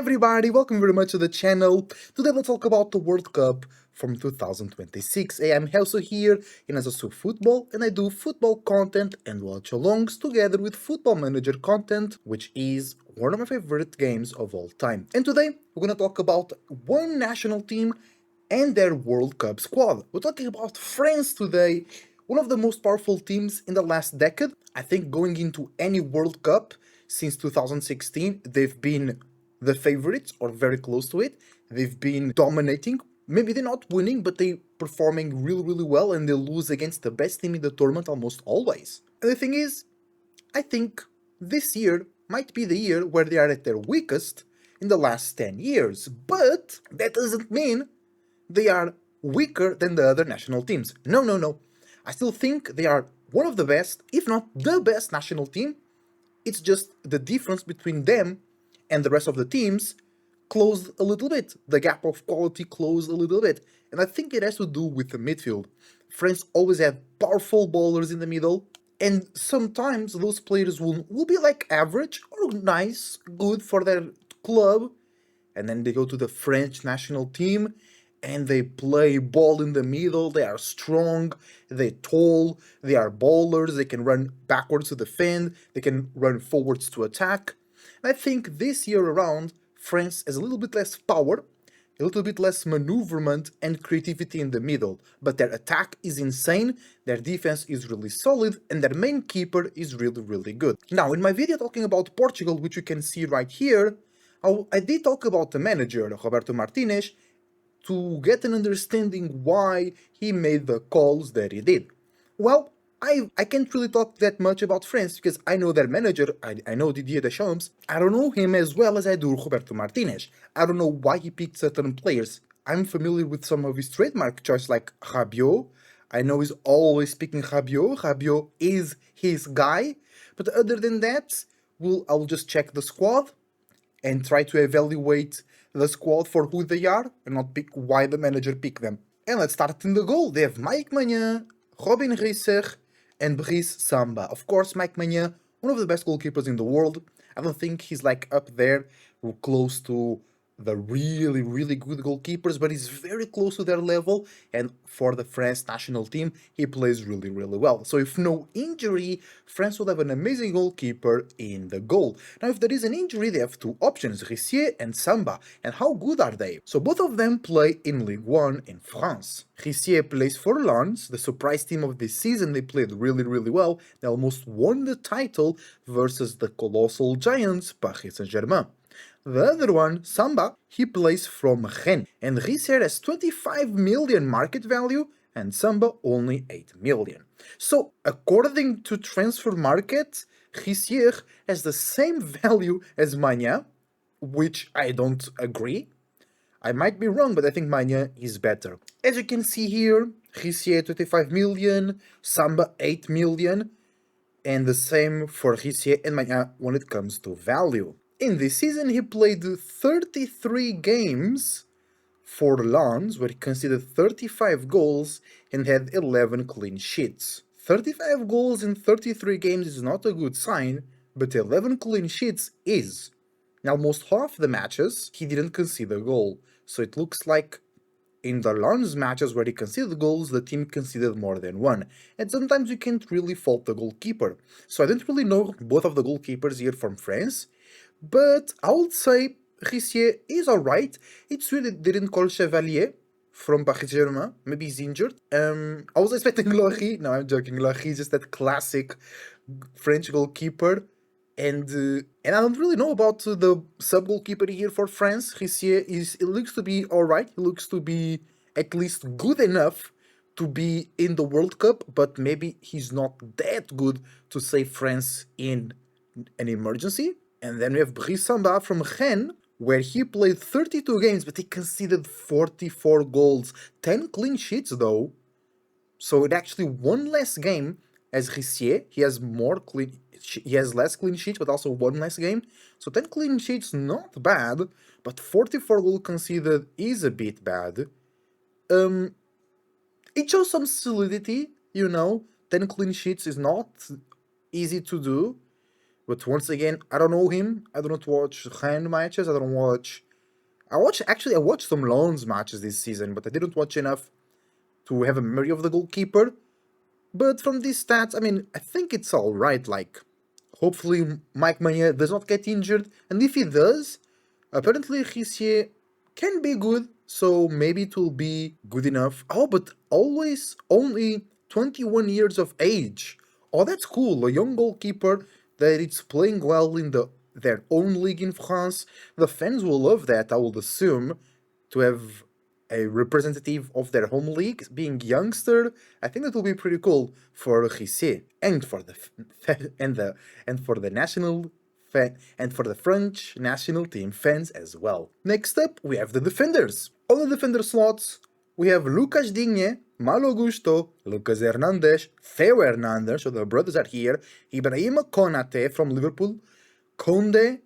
everybody, welcome very much to the channel. Today let's talk about the World Cup from 2026. Hey, I'm also here in Azasu Football and I do football content and watch-alongs together with Football Manager content, which is one of my favorite games of all time. And today we're gonna talk about one national team and their World Cup squad. We're talking about France today, one of the most powerful teams in the last decade. I think going into any World Cup since 2016, they've been the favorites or very close to it. They've been dominating. Maybe they're not winning, but they're performing really, really well, and they lose against the best team in the tournament almost always. And the thing is, I think this year might be the year where they are at their weakest in the last 10 years. But that doesn't mean they are weaker than the other national teams. No, no, no. I still think they are one of the best, if not the best national team. It's just the difference between them and the rest of the teams closed a little bit. The gap of quality closed a little bit. And I think it has to do with the midfield. France always had powerful bowlers in the middle, and sometimes those players will be like average or nice, good for their club, and then they go to the French national team and they play ball in the middle. They are strong, they're tall, they are bowlers, they can run backwards to defend, they can run forwards to attack. And I think this year around, France has a little bit less power, a little bit less maneuverment and creativity in the middle, but their attack is insane, their defense is really solid, and their main keeper is really, really good. Now, in my video talking about Portugal, which you can see right here, I did talk about the manager, Roberto Martinez, to get an understanding why he made the calls that he did. Well, I can't really talk that much about France because I know their manager, I know Didier Deschamps. I don't know him as well as I do Roberto Martinez. I don't know why he picked certain players. I'm familiar with some of his trademark choices like Rabiot. I know he's always picking Rabiot. Rabiot is his guy. But other than that, I'll just check the squad and try to evaluate the squad for who they are and not pick why the manager picked them. And let's start in the goal. They have Mike Maignan, Robin Risser, and Brice Samba. Of course, Mike Maignan, one of the best goalkeepers in the world. I don't think he's like up there or close to the really, really good goalkeepers, but he's very close to their level, and for the France national team, he plays really, really well. So if no injury, France will have an amazing goalkeeper in the goal. Now, if there is an injury, they have two options, Rissier and Samba, and how good are they? So both of them play in Ligue 1 in France. Rissier plays for Lens, the surprise team of this season. They played really, really well. They almost won the title versus the colossal giants, Paris Saint-Germain. The other one, Samba, he plays from Rennes, and Risser has 25 million market value and Samba only 8 million. So, according to Transfer Market, Risser has the same value as Maignan, which I don't agree. I might be wrong, but I think Maignan is better. As you can see here, Risser 25 million, Samba 8 million, and the same for Risser and Maignan when it comes to value. In this season, he played 33 games for Lens, where he conceded 35 goals and had 11 clean sheets. 35 goals in 33 games is not a good sign, but 11 clean sheets is. In almost half the matches, he didn't concede a goal, so it looks like in the Lens matches where he conceded goals, the team conceded more than one. And sometimes you can't really fault the goalkeeper. So I didn't really know both of the goalkeepers here from France, but I would say Rissier is alright. It's weird they didn't call Chevalier from Paris Saint-Germain. Maybe he's injured. I was expecting Laurie. No, I'm joking. Laurie is just that classic French goalkeeper. And I don't really know about the sub goalkeeper here for France. Rissier it looks to be alright. He looks to be at least good enough to be in the World Cup, but maybe he's not that good to save France in an emergency. And then we have Brice Samba from Rennes, where he played 32 games, but he conceded 44 goals. 10 clean sheets, though. So it actually one less game as Rissier. He has less clean sheets, but also one less game. So 10 clean sheets, not bad, but 44 goals conceded is a bit bad. It shows some solidity, 10 clean sheets is not easy to do. But once again, I don't know him. I do not watch hand matches. I don't watch. I watched some loans matches this season, but I didn't watch enough to have a memory of the goalkeeper. But from these stats, I mean, I think it's all right. Like, hopefully Mike Mania does not get injured, and if he does, apparently Rissier can be good, so maybe it will be good enough. Oh, but always only 21 years of age. Oh, that's cool. A young goalkeeper that is playing well in their own league in France. The fans will love that, I would assume, to have a representative of their home league being youngster. I think that will be pretty cool for Rissier and for the and for the national and for the French national team fans as well. Next up, we have the defenders. On the defender slots, we have Lucas Digne, Malo Gusto, Lucas Hernandez, Theo Hernandez, so the brothers are here, Ibrahima Konate from Liverpool, Conde,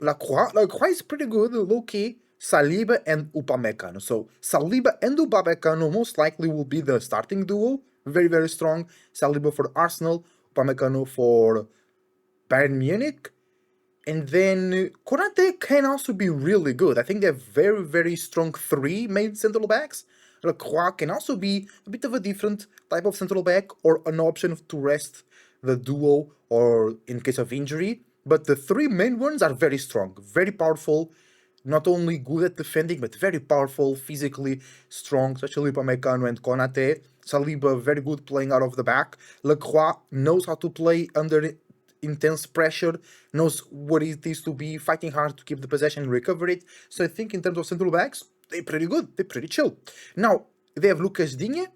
Lacroix is pretty good, low key. Saliba and Upamecano. So Saliba and Upamecano most likely will be the starting duo. Very, very strong. Saliba for Arsenal, Upamecano for Bayern Munich. And then Konate can also be really good. I think they have very, very strong three main central backs. Lacroix can also be a bit of a different type of central back or an option to rest the duo or in case of injury. But the three main ones are very strong, very powerful, not only good at defending, but very powerful, physically strong, especially Upamecano and Konate. Saliba, very good playing out of the back. Lacroix knows how to play under intense pressure, knows what it is to be fighting hard to keep the possession and recover it. So I think in terms of central backs, they're pretty good. They're pretty chill. Now, they have Lucas Digne,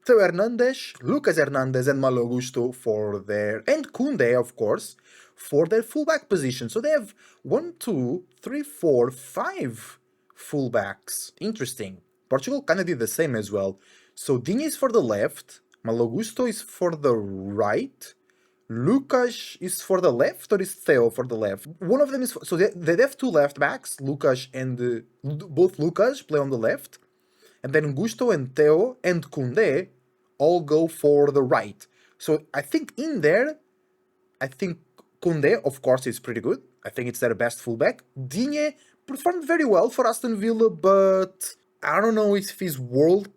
Theo Hernandez, Lucas Hernandez, and Malo Gusto for their, and Kunde, of course, for their fullback position. So they have 1, 2, 3, 4, 5 fullbacks. Interesting. Portugal kind of did the same as well. So Digne is for the left, Malo Gusto is for the right, Lucas is for the left, or is Theo for the left? One of them is so they have two left backs, Lucas and both Lucas play on the left, and then Gusto and Theo and Kunde all go for the right. So I think in there, I think Kunde, of course, is pretty good. I think it's their best fullback. Digne performed very well for Aston Villa, but I don't know if he's World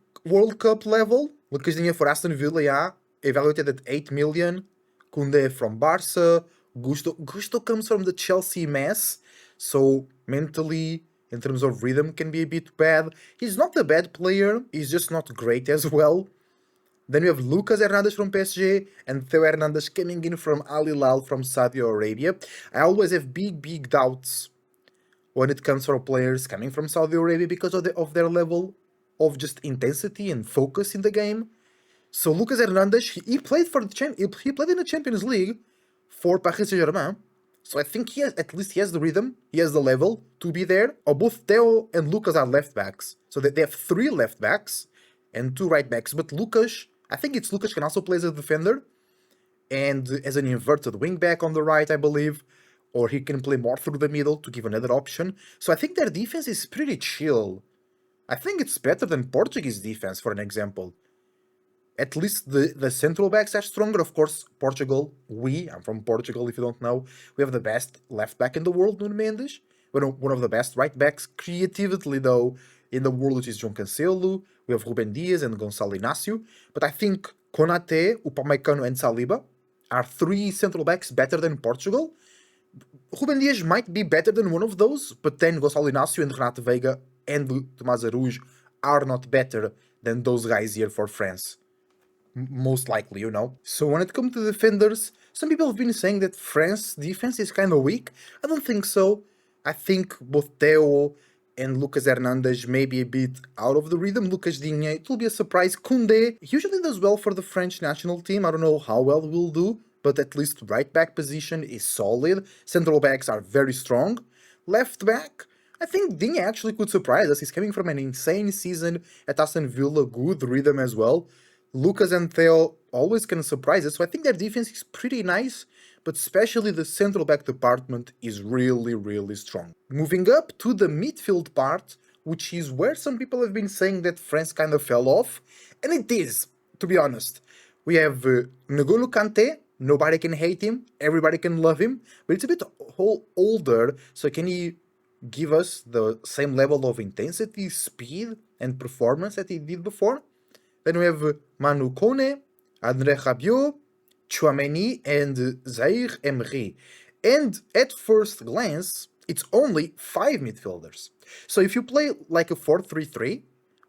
Cup level. Lucas Digne for Aston Villa, yeah, evaluated at 8 million. Kunde from Barca. Gusto comes from the Chelsea mess, so mentally, in terms of rhythm, can be a bit bad. He's not a bad player, he's just not great as well. Then we have Lucas Hernandez from PSG and Theo Hernandez coming in from Al Hilal from Saudi Arabia. I always have big doubts when it comes for players coming from Saudi Arabia because of their level of just intensity and focus in the game. So Lucas Hernandez, he played for he played in the Champions League for Paris Saint-Germain. So I think he has the rhythm, he has the level to be there. Or both Theo and Lucas are left backs. So they have three left backs and two right backs. But Lucas, I think it's Lucas can also play as a defender and as an inverted wing back on the right, I believe. Or he can play more through the middle to give another option. So I think their defense is pretty chill. I think it's better than Portuguese defense, for an example. At least the central backs are stronger. Of course, Portugal, I'm from Portugal if you don't know, we have the best left back in the world, Nuno Mendes. One of the best right backs creatively, though, in the world, which is João Cancelo. We have Ruben Dias and Gonçalo Inácio. But I think Konate, Upamecano, and Saliba are three central backs better than Portugal. Ruben Dias might be better than one of those, but then Gonçalo Inácio and Renato Veiga and Tomás Araújo are not better than those guys here for France. Most likely, you know. So when it comes to defenders, some people have been saying that France defense is kind of weak. I don't think so. I think both Theo and Lucas Hernandez may be a bit out of the rhythm. Lucas Digne, it will be a surprise. Koundé usually does well for the French national team. I don't know how well he will do, but at least right back position is solid. Central backs are very strong. Left back, I think Digne actually could surprise us. He's coming from an insane season at Aston Villa, good rhythm as well. Lucas and Theo always can surprise us, so I think their defense is pretty nice, but especially the central back department is really strong. Moving up to the midfield part, which is where some people have been saying that France kind of fell off, and it is, to be honest. We have N'Golo Kanté, Nobody can hate him, everybody can love him, but it's a bit older, so can he give us the same level of intensity, speed, and performance that he did before? Then we have Manu Kone, André Rabiot, Chouameni, and Zaire Emery. And at first glance, it's only 5 midfielders. So if you play like a 4-3-3,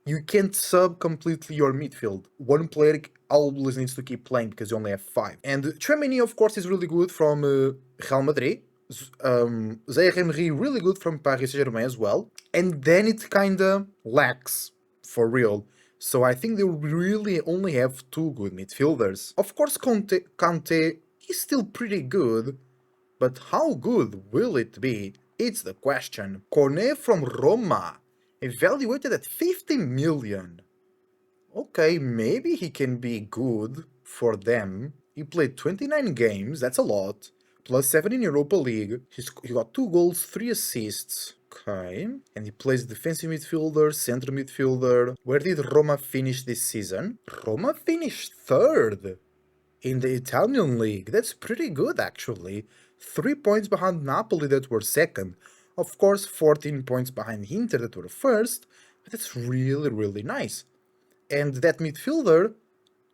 you can't sub completely your midfield. One player always needs to keep playing because you only have 5. And Chouameni, of course, is really good from Real Madrid. Zaire Emery really good from Paris Saint-Germain as well. And then it kinda lacks for real. So I think they really only have 2 good midfielders. Of course, Kante is still pretty good, but how good will it be? It's the question. Cornet from Roma, evaluated at 50 million. Okay, maybe he can be good for them. He played 29 games, that's a lot. Plus 7 in Europa League. He got 2 goals, 3 assists. Okay. And he plays defensive midfielder, center midfielder. Where did Roma finish this season? Roma finished 3rd in the Italian league. That's pretty good, actually. 3 points behind Napoli that were 2nd. Of course, 14 points behind Inter that were 1st. But that's really, really nice. And that midfielder,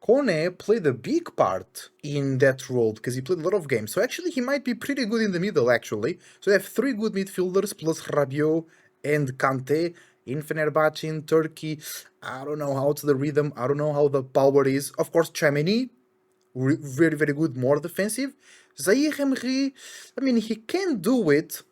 Kone, played a big part in that role because he played a lot of games. So actually he might be pretty good in the middle, actually. So they have 3 good midfielders plus Rabiot and Kante in Fenerbahce in Turkey. I don't know how it's the rhythm. I don't know how the power is. Of course, Chouameni, very, very good, more defensive. Zaire Emery, I mean, he can do it,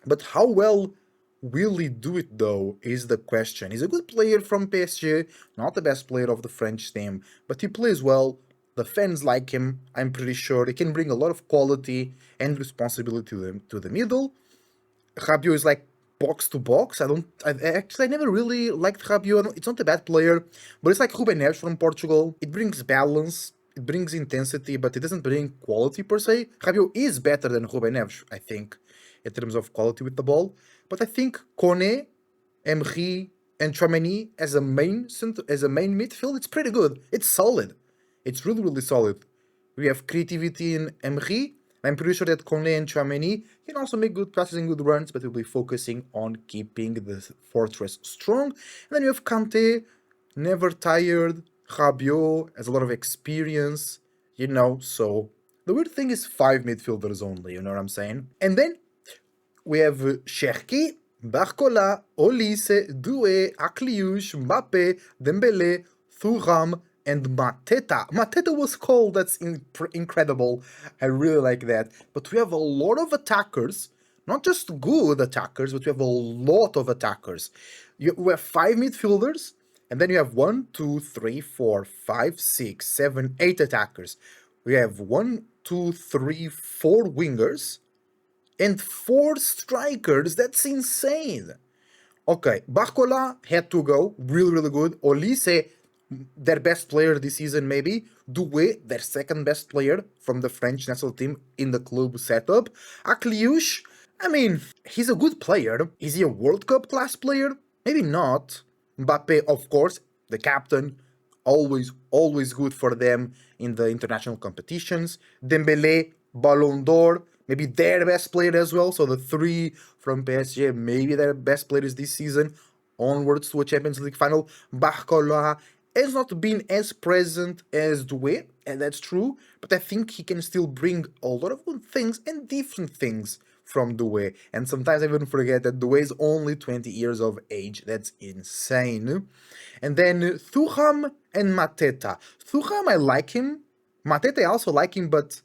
but how well will he do it though, is the question. He's a good player from PSG, not the best player of the French team, but he plays well, the fans like him, I'm pretty sure. He can bring a lot of quality and responsibility to the middle. Rabiot is like box to box. I never really liked Rabiot. It's not a bad player, but it's like Ruben Neves from Portugal. It brings balance, it brings intensity, but it doesn't bring quality per se. Rabiot is better than Ruben Neves, I think, in terms of quality with the ball. But I think Kone, Emery, and Chouameni as a main midfield, it's pretty good. It's solid. It's really, really solid. We have creativity in Emery. I'm pretty sure that Kone and Chouameni can also make good passes and good runs, but we'll be focusing on keeping the fortress strong. And then you have Kante, never tired. Rabiot has a lot of experience, so the weird thing is 5 midfielders only, you know what I'm saying? And then we have Cherki, Barcola, Olise, Doué, Akliouche, Mbappe, Dembele, Thuram, and Mateta. Mateta was called, that's incredible. I really like that. But we have a lot of attackers, not just good attackers, but we have a lot of attackers. We have 5 midfielders, and then you have 1, 2, 3, 4, 5, 6, 7, 8 attackers. We have 1, 2, 3, 4 wingers, and 4 strikers. That's insane. Okay, Barcola had to go. Really, really good. Olise, their best player this season, maybe. Doué, their second best player from the French national team in the club setup. Akliouche, I mean, he's a good player. Is he a World Cup class player? Maybe not. Mbappe, of course, the captain, always good for them in the international competitions. Dembele, Ballon d'Or, maybe their best player as well. So the 3 from PSG, maybe their best players this season, onwards to a Champions League final. Barcola has not been as present as Doué, and that's true, but I think he can still bring a lot of good things and different things from Doué. And sometimes I even forget that Doué is only 20 years of age. That's insane. And then Thuram and Mateta. Thuram, I like him. Mateta, I also like him, but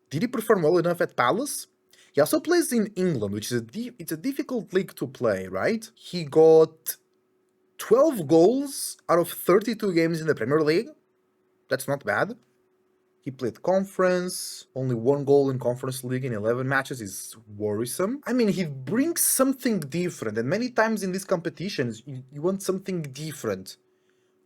did he perform well enough at Palace? He also plays in England, which is it's a difficult league to play, right? He got 12 goals out of 32 games in the Premier League. That's not bad. He played conference, only 1 goal in Conference League in 11 matches is worrisome. I mean, he brings something different, and many times in these competitions, you want something different,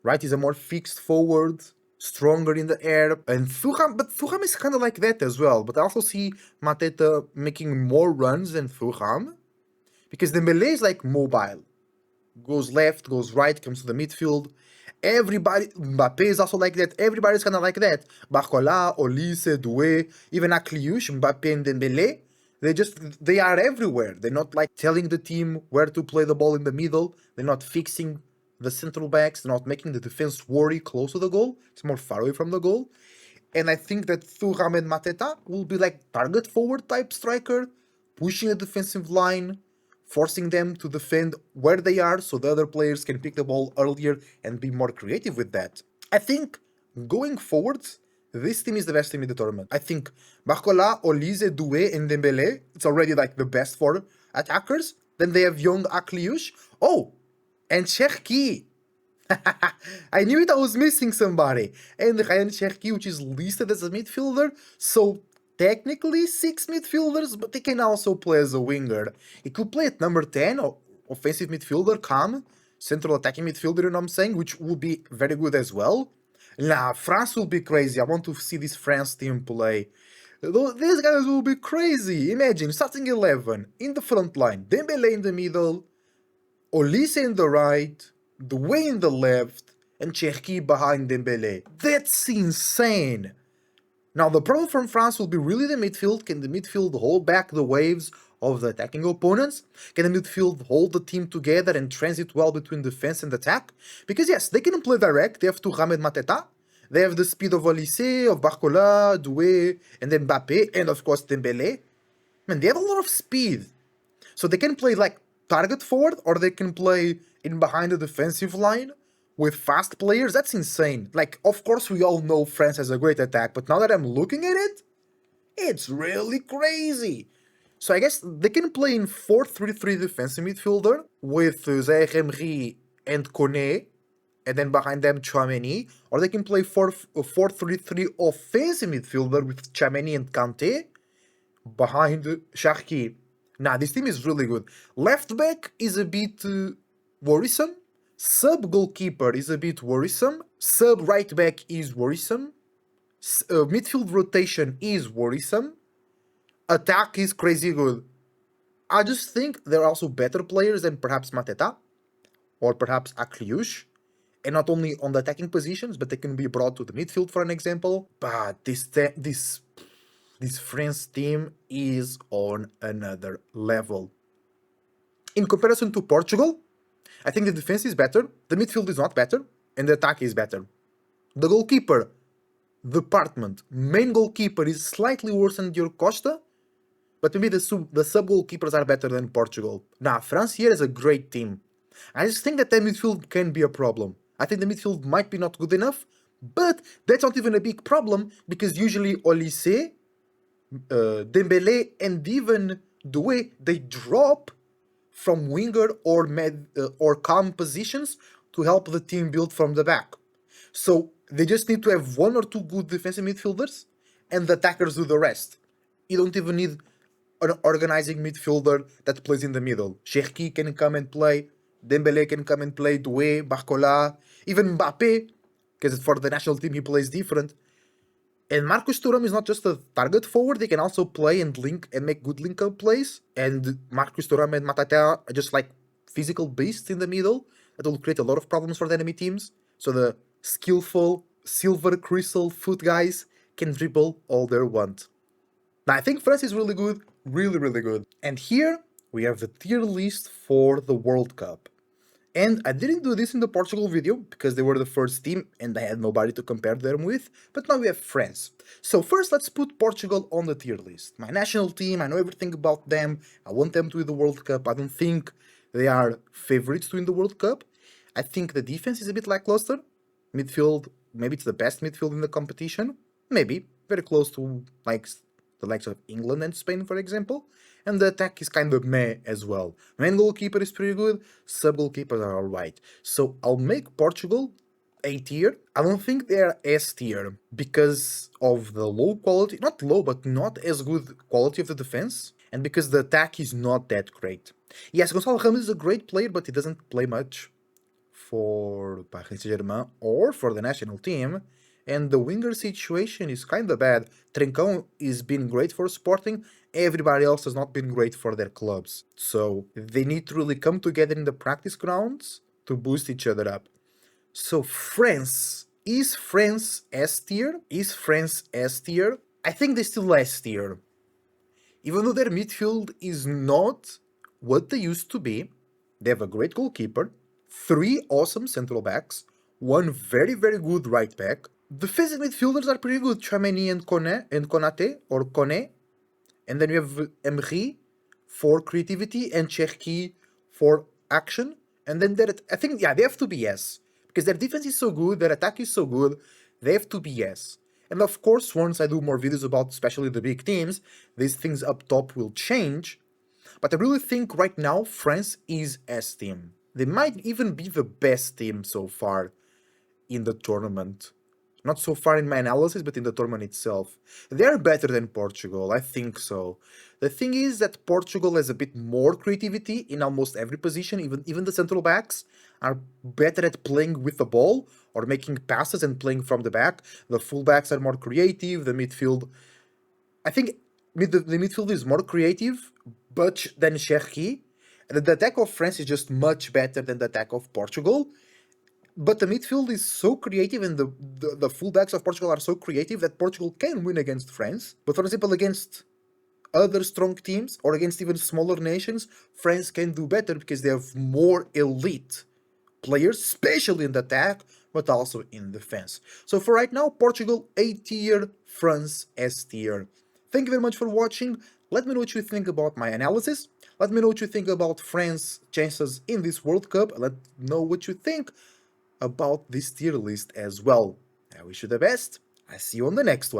right? He's a more fixed forward, stronger in the air, and Thuram is kind of like that as well, but I also see Mateta making more runs than Thuram, because Dembele is like mobile. goes left, goes right, comes to the midfield. Everybody, Mbappe is also like that. Everybody's kind of like that. Barcola, Olise, Doué, even Akliouche, Mbappe and Dembele. They are everywhere. They're not like telling the team where to play the ball in the middle. They're not fixing the central backs. They're not making the defense worry close to the goal. It's more far away from the goal. And I think that Thuram and Mateta will be like target forward type striker, pushing the defensive line, forcing them to defend where they are so the other players can pick the ball earlier and be more creative with that. I think going forward, this team is the best team in the tournament. I think Barcola, Olise, Doué, and Dembele, it's already like the best four attackers. Then they have young Akliouche. Oh, and Cherki. I knew it, I was missing somebody. And Ryan Cherki, which is listed as a midfielder, so technically 6 midfielders, but he can also play as a winger. He could play at number 10, or offensive midfielder, calm, central attacking midfielder, you know what I'm saying, which would be very good as well. Nah, France will be crazy. I want to see this France team play. These guys will be crazy. Imagine starting 11 in the front line, Dembele in the middle, Olise in the right, Doué in the left, and Cherki behind Dembele. That's insane! Now the problem from France will be really the midfield. Can the midfield hold back the waves of the attacking opponents? Can the midfield hold the team together and transit well between defense and attack? Because yes, they can play direct, they have Thuram and Mateta, they have the speed of Olise, of Barcola, Doué, and Mbappe, and of course Dembele. Man, they have a lot of speed. So they can play like target forward, or they can play in behind the defensive line with fast players. That's insane. Like, of course, we all know France has a great attack, but now that I'm looking at it, it's really crazy. So I guess they can play in 4-3-3 defensive midfielder with Zaire Emery and Kone, and then behind them Tchouameni, or they can play 4-3-3 offensive midfielder with Tchouameni and Kante behind Cherki. Nah, this team is really good. Left back is a bit worrisome. Sub goalkeeper is a bit worrisome. Sub right back is worrisome. Midfield rotation is worrisome. Attack is crazy good. I just think they're also better players than perhaps Mateta or perhaps Akliouche. And not only on the attacking positions, but they can be brought to the midfield, for an example. But this France team is on another level. In comparison to Portugal, I think the defense is better, the midfield is not better, and the attack is better. The goalkeeper department, main goalkeeper is slightly worse than Diogo Costa, but maybe the sub goalkeepers are better than Portugal. Now, France here is a great team. I just think that the midfield can be a problem. I think the midfield might be not good enough, but that's not even a big problem because usually Olise, Dembele, and even Doué, they drop from winger or calm positions to help the team build from the back. So they just need to have one or two good defensive midfielders, and the attackers do the rest. You don't even need an organizing midfielder that plays in the middle. Cherki can come and play, Dembele can come and play, Doué, Barcola, even Mbappe, because for the national team he plays different. And Marcus Thuram is not just a target forward, they can also play and link and make good link-up plays. And Marcus Thuram and Matata are just like physical beasts in the middle that will create a lot of problems for the enemy teams. So the skillful silver crystal foot guys can dribble all they want. Now I think France is really good, really good. And here we have the tier list for the World Cup. And I didn't do this in the Portugal video because they were the first team and I had nobody to compare them with, but now we have France. So first let's put Portugal on the tier list. My national team, I know everything about them, I want them to win the World Cup, I don't think they are favorites to win the World Cup. I think the defense is a bit lackluster. Midfield, maybe it's the best midfield in the competition. Maybe, very close to like the likes of England and Spain, for example. And the attack is kind of meh as well. Main goalkeeper is pretty good, sub goalkeepers are alright. So I'll make Portugal A tier. I don't think they are S tier because of the low quality, not low, but not as good quality of the defense, and because the attack is not that great. Yes, Gonçalo Ramos is a great player, but he doesn't play much for Paris Saint-Germain or for the national team. And Marcus Thuram is not And the winger situation is kinda bad. Trincão is been great for Sporting, everybody else has not been great for their clubs. So they need to really come together in the practice grounds to boost each other up. So France. Is France S tier? Is France S tier? I think they still S tier. Even though their midfield is not what they used to be, they have a great goalkeeper, three awesome central backs, one very, very good right back. Defensive midfielders are pretty good. Chouameni and Konate, or Kone. And then you have Emery for creativity and Cherki for action. And then I think, yeah, they have to be yes. Because their defense is so good, their attack is so good, they have to be yes. And of course, once I do more videos about especially the big teams, these things up top will change. But I really think right now France is S team. They might even be the best team so far in the tournament. Not so far in my analysis, but in the tournament itself. They're better than Portugal, I think so. The thing is that Portugal has a bit more creativity in almost every position, even the central backs are better at playing with the ball or making passes and playing from the back. The fullbacks are more creative, the midfield I think the midfield is more creative, but than Cherki. And the attack of France is just much better than the attack of Portugal. But the midfield is so creative and the fullbacks of Portugal are so creative that Portugal can win against France. But for example, against other strong teams or against even smaller nations, France can do better because they have more elite players, especially in the attack, but also in defense. So for right now, Portugal A tier, France S tier. Thank you very much for watching. Let me know what you think about my analysis. Let me know what you think about France's chances in this World Cup. Let me know what you think about this tier list as well. I wish you the best. I see you on the next one.